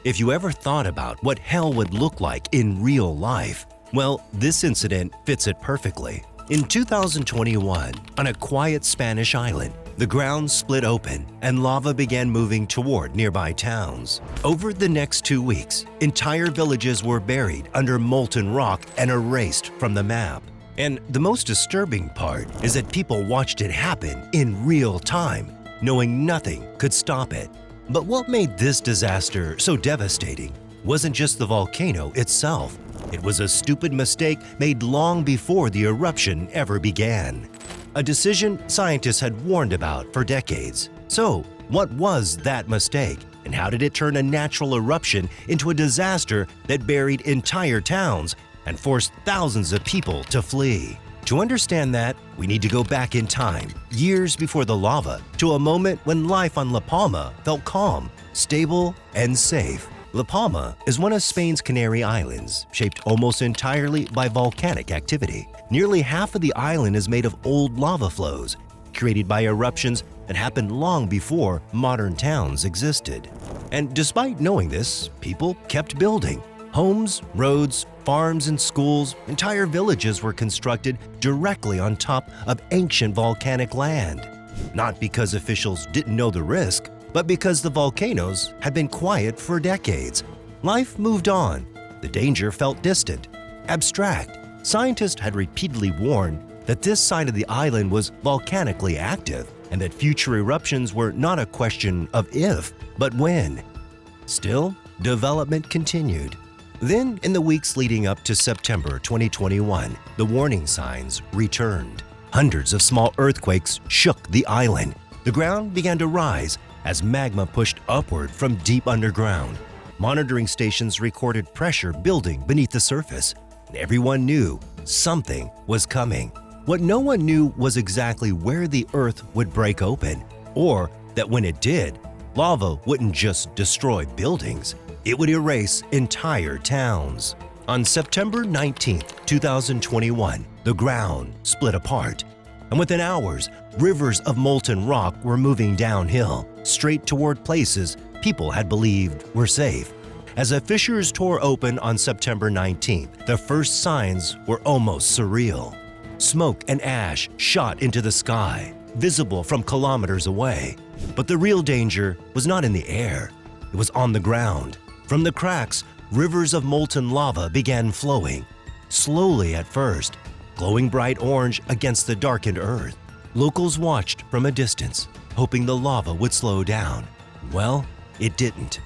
If you ever thought about what hell would look like in real life, well, this incident fits it perfectly. In 2021, on a quiet Spanish island, the ground split open and lava began moving toward nearby towns. Over the next 2 weeks, entire villages were buried under molten rock and erased from the map. And the most disturbing part is that people watched it happen in real time, knowing nothing could stop it. But what made this disaster so devastating wasn't just the volcano itself. It was a stupid mistake made long before the eruption ever began. A decision scientists had warned about for decades. So, what was that mistake, and how did it turn a natural eruption into a disaster that buried entire towns and forced thousands of people to flee? To understand that, we need to go back in time, years before the lava, to a moment when life on La Palma felt calm, stable, and safe. La Palma is one of Spain's Canary Islands, shaped almost entirely by volcanic activity. Nearly half of the island is made of old lava flows, created by eruptions that happened long before modern towns existed. And despite knowing this, people kept building. Homes, roads, farms, and schools, entire villages were constructed directly on top of ancient volcanic land. Not because officials didn't know the risk, but because the volcanoes had been quiet for decades. Life moved on. The danger felt distant, abstract. Scientists had repeatedly warned that this side of the island was volcanically active and that future eruptions were not a question of if, but when. Still, development continued. Then, in the weeks leading up to September 2021, the warning signs returned. Hundreds of small earthquakes shook the island. The ground began to rise as magma pushed upward from deep underground. Monitoring stations recorded pressure building beneath the surface. Everyone knew something was coming. What no one knew was exactly where the earth would break open, or that when it did, lava wouldn't just destroy buildings, it would erase entire towns. On September 19, 2021, the ground split apart, and within hours, rivers of molten rock were moving downhill, straight toward places people had believed were safe. As the fissures tore open on September 19th, the first signs were almost surreal. Smoke and ash shot into the sky, visible from kilometers away. But the real danger was not in the air, it was on the ground. From the cracks, rivers of molten lava began flowing, slowly at first, glowing bright orange against the darkened earth. Locals watched from a distance, hoping the lava would slow down. Well, it didn't.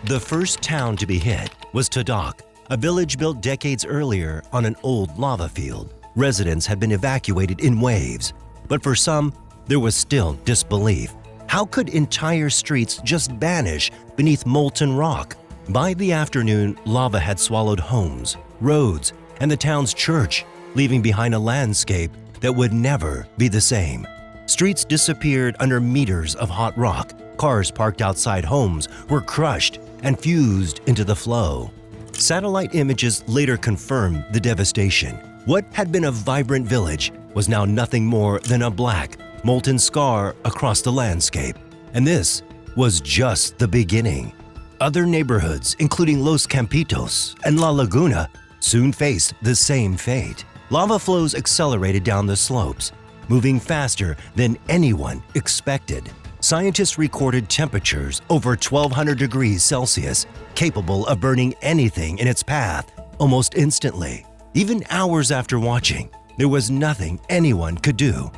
The first town to be hit was Tadak, a village built decades earlier on an old lava field. Residents had been evacuated in waves, but for some, there was still disbelief. How could entire streets just vanish beneath molten rock? By the afternoon, lava had swallowed homes, roads, and the town's church, leaving behind a landscape that would never be the same. Streets disappeared under meters of hot rock. Cars parked outside homes were crushed and fused into the flow. Satellite images later confirmed the devastation. What had been a vibrant village was now nothing more than a black, molten scar across the landscape. And this was just the beginning. Other neighborhoods, including Los Campitos and La Laguna, soon faced the same fate. Lava flows accelerated down the slopes, moving faster than anyone expected. Scientists recorded temperatures over 1,200 degrees Celsius, capable of burning anything in its path almost instantly. Even hours after watching, there was nothing anyone could do.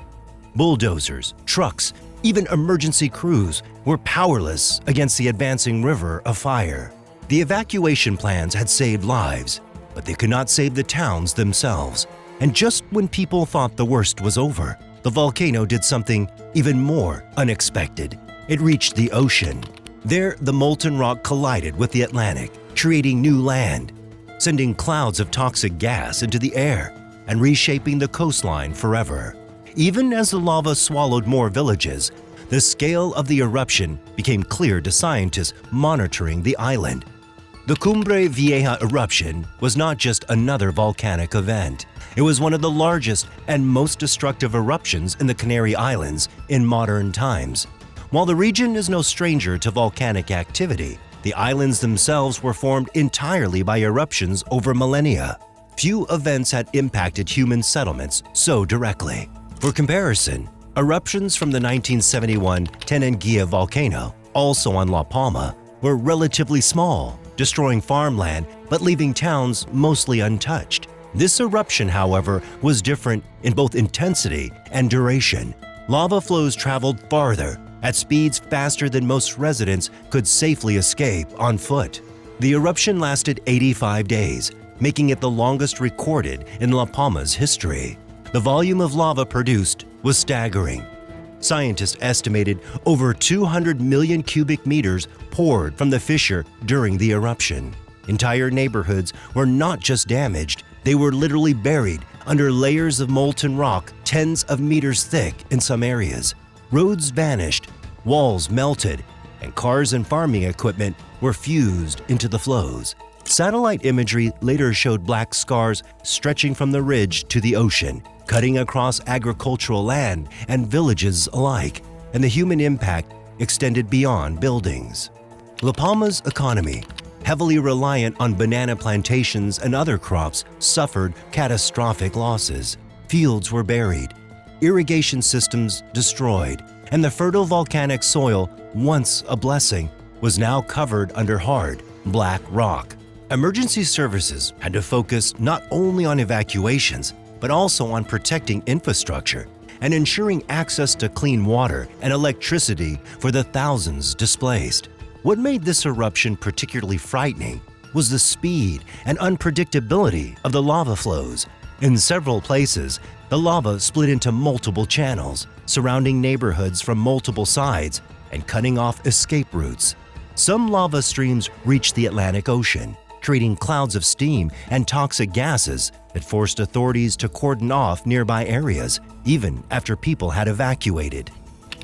Bulldozers, trucks, even emergency crews were powerless against the advancing river of fire. The evacuation plans had saved lives, but they could not save the towns themselves. And just when people thought the worst was over, the volcano did something even more unexpected. It reached the ocean. There, the molten rock collided with the Atlantic, creating new land, sending clouds of toxic gas into the air and reshaping the coastline forever. Even as the lava swallowed more villages, the scale of the eruption became clear to scientists monitoring the island. The Cumbre Vieja eruption was not just another volcanic event. It was one of the largest and most destructive eruptions in the Canary Islands in modern times. While the region is no stranger to volcanic activity, The islands themselves were formed entirely by eruptions over millennia. Few events had impacted human settlements so directly. For comparison, eruptions from the 1971 Tenanguia volcano, also on La Palma, were relatively small, destroying farmland but leaving towns mostly untouched. This eruption, however, was different in both intensity and duration. Lava flows traveled farther, at speeds faster than most residents could safely escape on foot. The eruption lasted 85 days, making it the longest recorded in La Palma's history. The volume of lava produced was staggering. Scientists estimated over 200 million cubic meters poured from the fissure during the eruption. Entire neighborhoods were not just damaged, they were literally buried under layers of molten rock tens of meters thick in some areas. Roads vanished, walls melted, and cars and farming equipment were fused into the flows. Satellite imagery later showed black scars stretching from the ridge to the ocean, cutting across agricultural land and villages alike, and the human impact extended beyond buildings. La Palma's economy, heavily reliant on banana plantations and other crops, suffered catastrophic losses. Fields were buried, irrigation systems destroyed, and the fertile volcanic soil, once a blessing, was now covered under hard, black rock. Emergency services had to focus not only on evacuations, but also on protecting infrastructure and ensuring access to clean water and electricity for the thousands displaced. What made this eruption particularly frightening was the speed and unpredictability of the lava flows. In several places, the lava split into multiple channels, surrounding neighborhoods from multiple sides and cutting off escape routes. Some lava streams reached the Atlantic Ocean, creating clouds of steam and toxic gases that forced authorities to cordon off nearby areas, even after people had evacuated.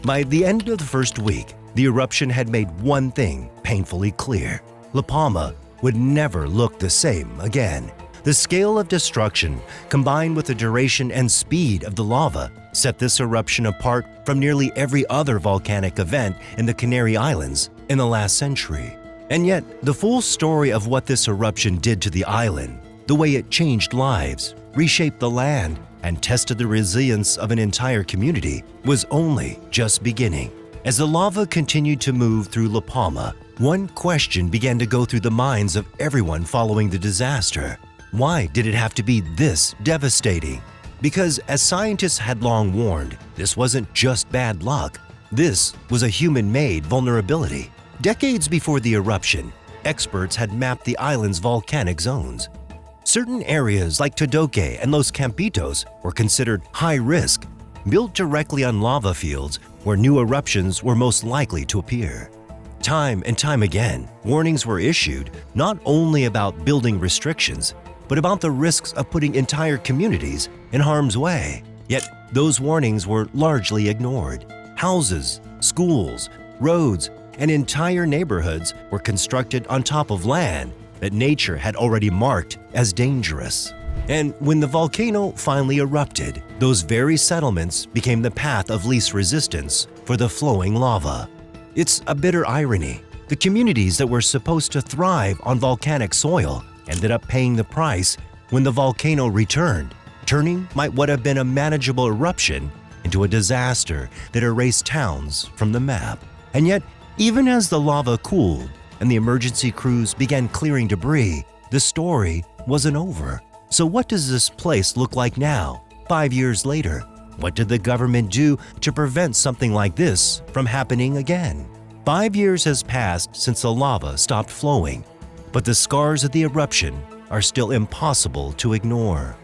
By the end of the first week, the eruption had made one thing painfully clear: La Palma would never look the same again. The scale of destruction, combined with the duration and speed of the lava, set this eruption apart from nearly every other volcanic event in the Canary Islands in the last century. And yet, the full story of what this eruption did to the island, the way it changed lives, reshaped the land, and tested the resilience of an entire community, was only just beginning. As the lava continued to move through La Palma, one question began to go through the minds of everyone following the disaster. Why did it have to be this devastating? Because, as scientists had long warned, this wasn't just bad luck. This was a human-made vulnerability. Decades before the eruption, experts had mapped the island's volcanic zones. Certain areas like Todoque and Los Campitos were considered high risk, built directly on lava fields where new eruptions were most likely to appear. Time and time again, warnings were issued not only about building restrictions, but about the risks of putting entire communities in harm's way. Yet those warnings were largely ignored. Houses, schools, roads, and entire neighborhoods were constructed on top of land that nature had already marked as dangerous. And when the volcano finally erupted, those very settlements became the path of least resistance for the flowing lava. It's a bitter irony. The communities that were supposed to thrive on volcanic soil ended up paying the price when the volcano returned, turning what have been a manageable eruption into a disaster that erased towns from the map. And yet, even as the lava cooled and the emergency crews began clearing debris, the story wasn't over. So what does this place look like now, 5 years later? What did the government do to prevent something like this from happening again? 5 years has passed since the lava stopped flowing, but the scars of the eruption are still impossible to ignore.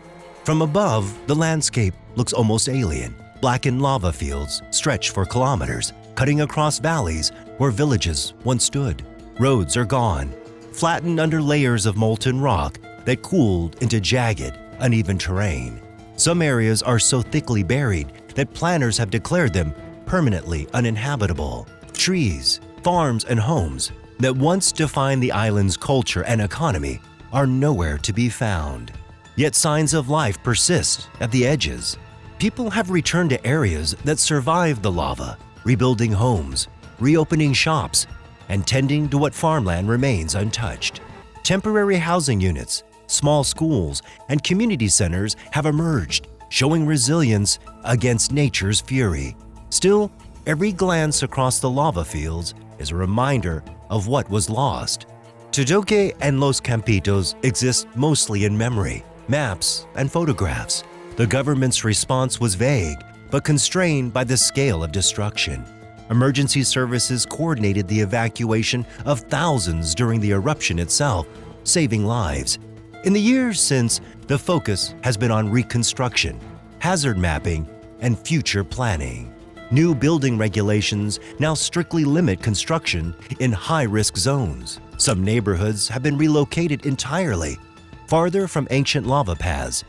From above, the landscape looks almost alien. Blackened lava fields stretch for kilometers, cutting across valleys where villages once stood. Roads are gone, flattened under layers of molten rock that cooled into jagged, uneven terrain. Some areas are so thickly buried that planners have declared them permanently uninhabitable. Trees, farms, and homes that once defined the island's culture and economy are nowhere to be found. Yet signs of life persist at the edges. People have returned to areas that survived the lava, rebuilding homes, reopening shops, and tending to what farmland remains untouched. Temporary housing units, small schools, and community centers have emerged, showing resilience against nature's fury. Still, every glance across the lava fields is a reminder of what was lost. Todoque and Los Campitos exist mostly in memory, maps, and photographs. The government's response was vague, but constrained by the scale of destruction. Emergency services coordinated the evacuation of thousands during the eruption itself, saving lives. In the years since, the focus has been on reconstruction, hazard mapping, and future planning. New building regulations now strictly limit construction in high-risk zones. Some neighborhoods have been relocated entirely, farther from ancient lava paths,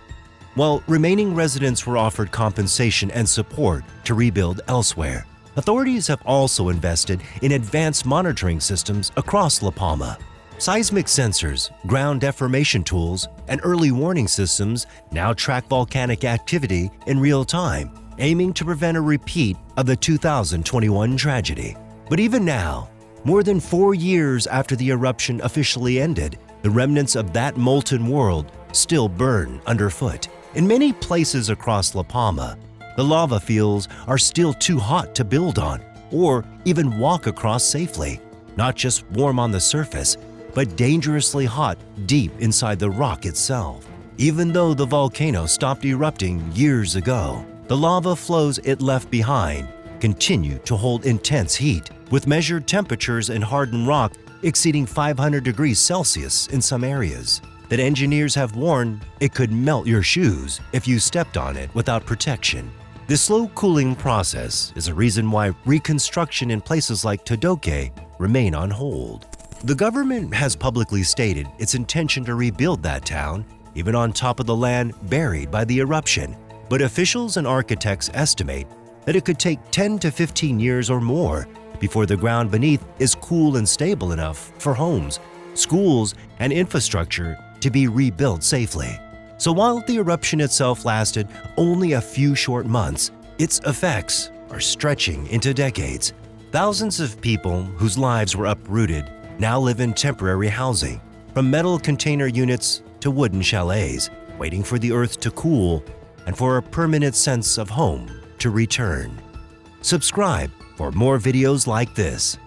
while remaining residents were offered compensation and support to rebuild elsewhere. Authorities have also invested in advanced monitoring systems across La Palma. Seismic sensors, ground deformation tools, and early warning systems now track volcanic activity in real time, aiming to prevent a repeat of the 2021 tragedy. But even now, more than 4 years after the eruption officially ended, the remnants of that molten world still burn underfoot. In many places across La Palma, the lava fields are still too hot to build on or even walk across safely. Not just warm on the surface, but dangerously hot deep inside the rock itself. Even though the volcano stopped erupting years ago, the lava flows it left behind continue to hold intense heat, with measured temperatures in hardened rock exceeding 500 degrees Celsius in some areas. That engineers have warned it could melt your shoes if you stepped on it without protection. The slow cooling process is a reason why reconstruction in places like Todoque remain on hold. The government has publicly stated its intention to rebuild that town, even on top of the land buried by the eruption. But officials and architects estimate that it could take 10 to 15 years or more before the ground beneath is cool and stable enough for homes, schools, and infrastructure to be rebuilt safely. So while the eruption itself lasted only a few short months, its effects are stretching into decades. Thousands of people whose lives were uprooted now live in temporary housing, from metal container units to wooden chalets, waiting for the earth to cool and for a permanent sense of home to return. Subscribe for more videos like this.